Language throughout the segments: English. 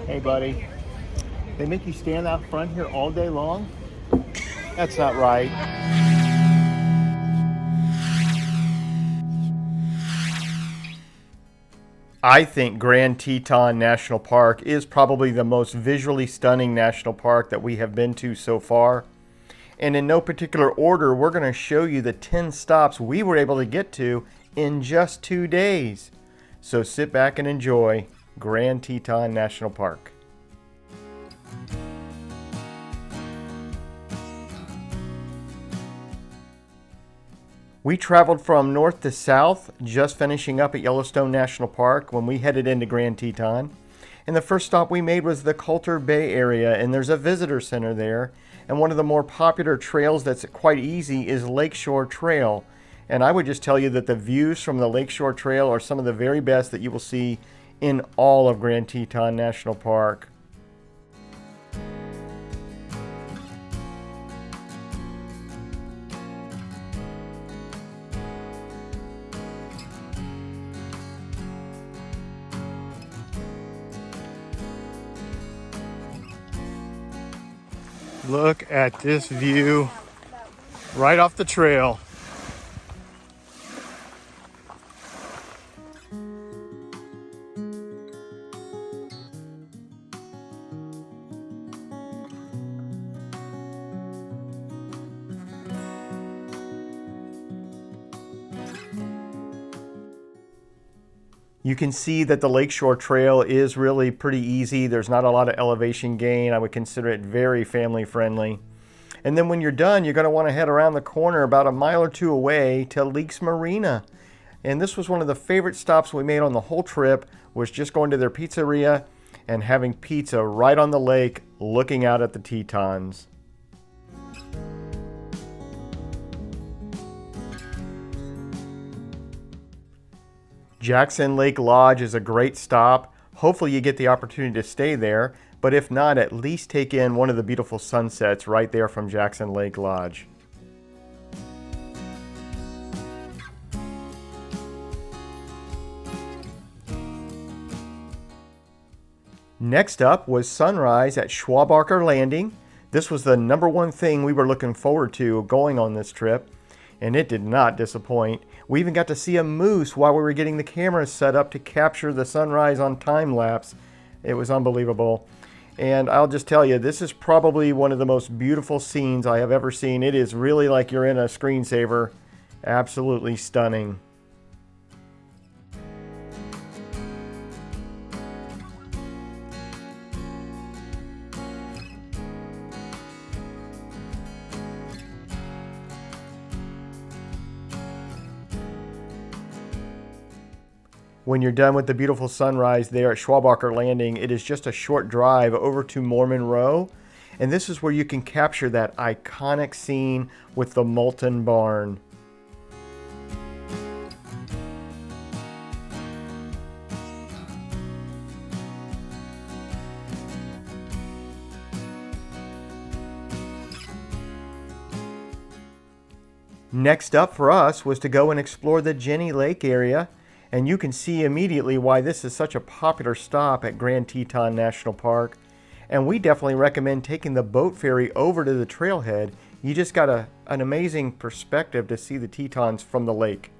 Hey, buddy. They make you stand out front here all day long? That's not right. I think Grand Teton National Park is probably the most visually stunning national park that we have been to so far. And in no particular order, we're going to show you the 10 stops we were able to get to in just 2 days. So sit back and enjoy Grand Teton National Park. We traveled from north to south, just finishing up at Yellowstone National Park when we headed into Grand Teton. And the first stop we made was the Colter Bay area, and there's a visitor center there. And one of the more popular trails that's quite easy is Lakeshore Trail. And I would just tell you that the views from the Lakeshore Trail are some of the very best that you will see in all of Grand Teton National Park. Look at this view right off the trail. You can see that the Lakeshore Trail is really pretty easy. There's not a lot of elevation gain. I would consider it very family friendly. And then when you're done, you're going to want to head around the corner about a mile or two away to Leaks Marina. And this was one of the favorite stops we made on the whole trip, was just going to their pizzeria and having pizza right on the lake looking out at the Tetons. Jackson Lake Lodge is a great stop. Hopefully you get the opportunity to stay there, but if not, at least take in one of the beautiful sunsets right there from Jackson Lake Lodge. Next up was sunrise at Schwabacher Landing. This was the #1 thing we were looking forward to going on this trip, and it did not disappoint. We even got to see a moose while we were getting the cameras set up to capture the sunrise on time lapse. It was unbelievable. And I'll just tell you, this is probably one of the most beautiful scenes I have ever seen. It is really like you're in a screensaver. Absolutely stunning. When you're done with the beautiful sunrise there at Schwabacher Landing, it is just a short drive over to Mormon Row. And this is where you can capture that iconic scene with the molten barn. Next up for us was to go and explore the Jenny Lake area. And you can see immediately why this is such a popular stop at Grand Teton National Park. And we definitely recommend taking the boat ferry over to the trailhead. You just got an amazing perspective to see the Tetons from the lake.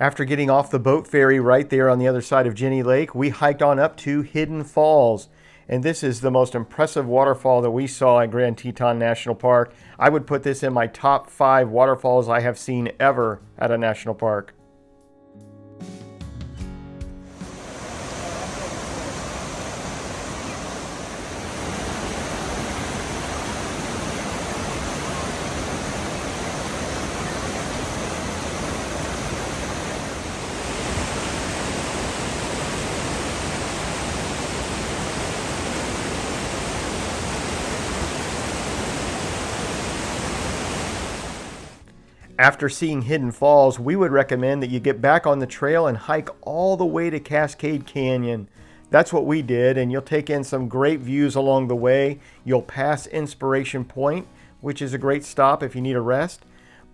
After getting off the boat ferry right there on the other side of Jenny Lake, we hiked on up to Hidden Falls. And this is the most impressive waterfall that we saw at Grand Teton National Park. I would put this in my top 5 waterfalls I have seen ever at a national park. After seeing Hidden Falls, we would recommend that you get back on the trail and hike all the way to Cascade Canyon. That's what we did, and you'll take in some great views along the way. You'll pass Inspiration Point, which is a great stop if you need a rest.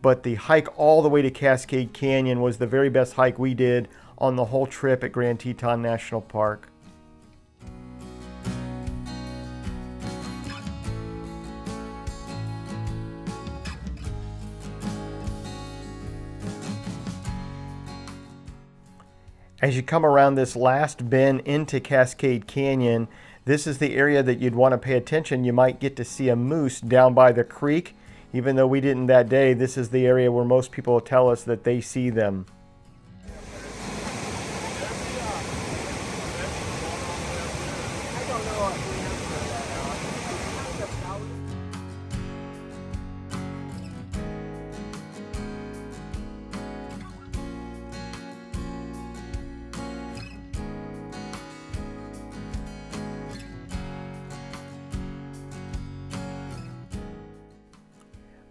But the hike all the way to Cascade Canyon was the very best hike we did on the whole trip at Grand Teton National Park. As you come around this last bend into Cascade Canyon, this is the area that you'd want to pay attention. You might get to see a moose down by the creek. Even though we didn't that day, this is the area where most people tell us that they see them.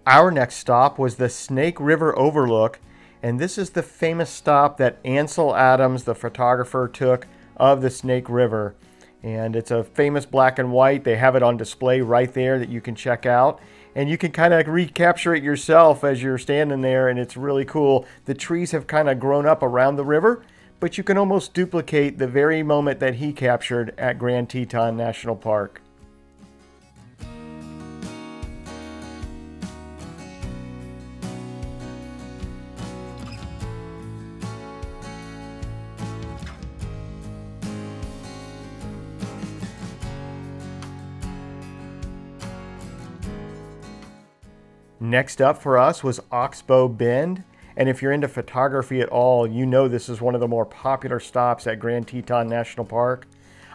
Our next stop was the Snake River Overlook, and this is the famous stop that Ansel Adams, the photographer, took of the Snake River. And it's a famous black and white. They have it on display right there that you can check out. And you can kind of recapture it yourself as you're standing there, and it's really cool. The trees have kind of grown up around the river, but you can almost duplicate the very moment that he captured at Grand Teton National Park. Next up for us was Oxbow Bend, and if you're into photography at all, you know this is one of the more popular stops at Grand Teton National Park.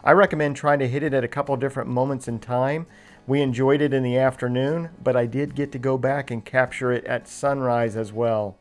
I recommend trying to hit it at a couple different moments in time. We enjoyed it in the afternoon, but I did get to go back and capture it at sunrise as well.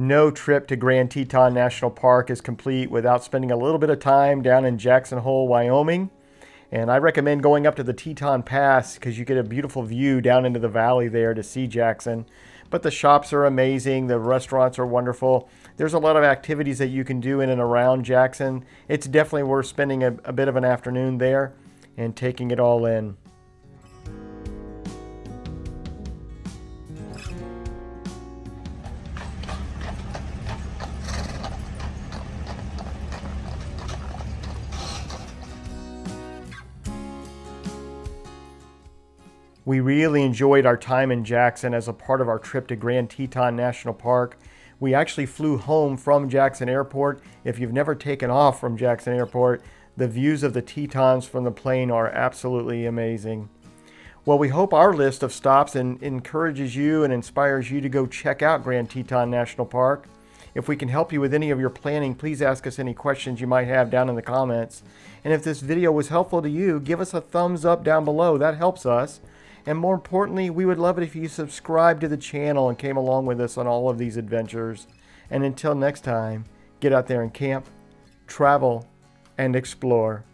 No trip to Grand Teton National Park is complete without spending a little bit of time down in Jackson Hole, Wyoming. And I recommend going up to the Teton Pass because you get a beautiful view down into the valley there to see Jackson. But the shops are amazing. The restaurants are wonderful. There's a lot of activities that you can do in and around Jackson. It's definitely worth spending a bit of an afternoon there and taking it all in. We really enjoyed our time in Jackson as a part of our trip to Grand Teton National Park. We actually flew home from Jackson Airport. If you've never taken off from Jackson Airport, the views of the Tetons from the plane are absolutely amazing. Well, we hope our list of stops encourages you and inspires you to go check out Grand Teton National Park. If we can help you with any of your planning, please ask us any questions you might have down in the comments. And if this video was helpful to you, give us a thumbs up down below. That helps us. And more importantly, we would love it if you subscribed to the channel and came along with us on all of these adventures. And until next time, get out there and camp, travel, and explore.